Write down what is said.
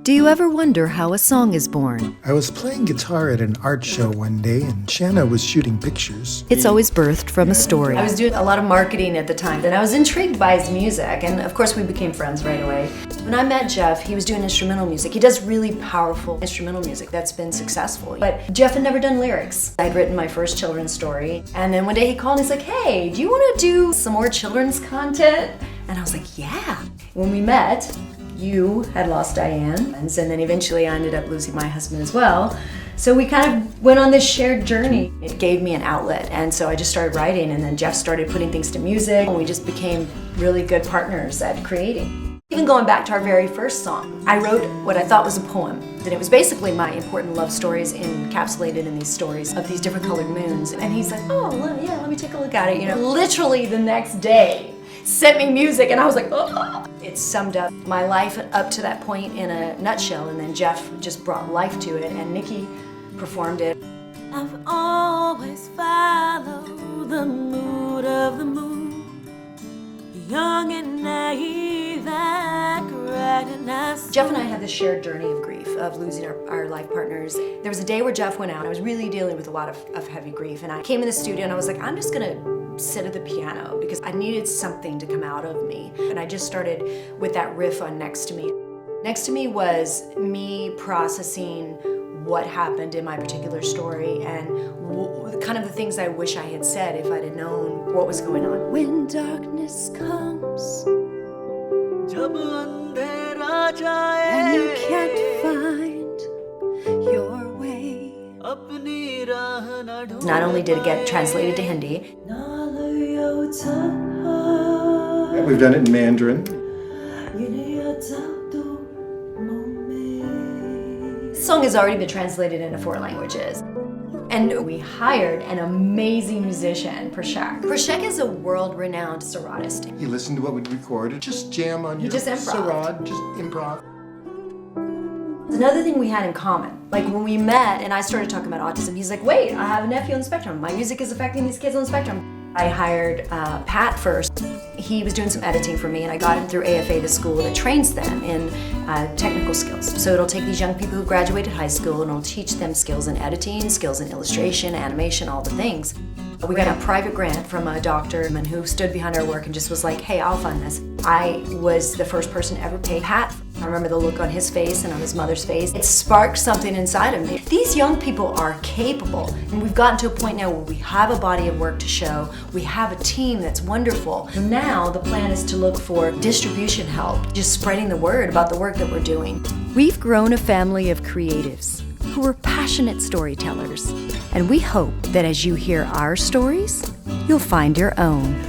Do you ever wonder how a song is born? I was playing guitar at an art show one day and Shanna was shooting pictures. It's always birthed from a story. I was doing a lot of marketing at the time, and I was intrigued by his music, and of course we became friends right away. When I met Jeff, he was doing instrumental music. He does really powerful instrumental music that's been successful. But Jeff had never done lyrics. I'd written my first children's story, and then one day he called and he's like, hey, do you want to do some more children's content? And I was like, yeah. When we met, you had lost Diane, and then eventually I ended up losing my husband as well. So we kind of went on this shared journey. It gave me an outlet, and so I just started writing, and then Jeff started putting things to music, and we just became really good partners at creating. Even going back to our very first song, I wrote what I thought was a poem, and it was basically my important love stories encapsulated in these stories of these different colored moons. And he's like, oh, yeah, let me take a look at it. You know, literally the next day, sent me music, and I was like, oh. It summed up my life up to that point in a nutshell, and then Jeff just brought life to it, and Nikki performed it. I've always followed the mood of the moon, young and naive, Jeff and I had this shared journey of grief, of losing our life partners. There was a day where Jeff went out. I was really dealing with a lot of heavy grief, and I came in the studio and I was like, I'm just gonna sit at the piano because I needed something to come out of me. And I just started with that riff on Next to Me. Next to Me was me processing what happened in my particular story and kind of the things I wish I had said if I'd have known what was going on. When darkness comes and you can't find your way, not only did it get translated to Hindi, We've done it in Mandarin. the song has already been translated into 4 languages. And we hired an amazing musician, Prashak. Prashak is a world-renowned serodist. You listen to what we recorded, just jam on your just improv. sarod, just improv. Another thing we had in common, like when we met and I started talking about autism, he's like, wait, I have a nephew on the spectrum. My music is affecting these kids on the spectrum. I hired Pat first. He was doing some editing for me, and I got him through AFA, the school that trains them in technical skills. So it'll take these young people who graduated high school and it'll teach them skills in editing, skills in illustration, animation, all the things. We got a private grant from a doctor who stood behind our work and just was like, hey, I'll fund this. I was the first person to ever pay Pat. I remember the look on his face and on his mother's face. It sparked something inside of me. These young people are capable, and we've gotten to a point now where we have a body of work to show. We have a team that's wonderful. Now the plan is to look for distribution help, just spreading the word about the work that we're doing. We've grown a family of creatives who are passionate storytellers, and we hope that as you hear our stories, you'll find your own.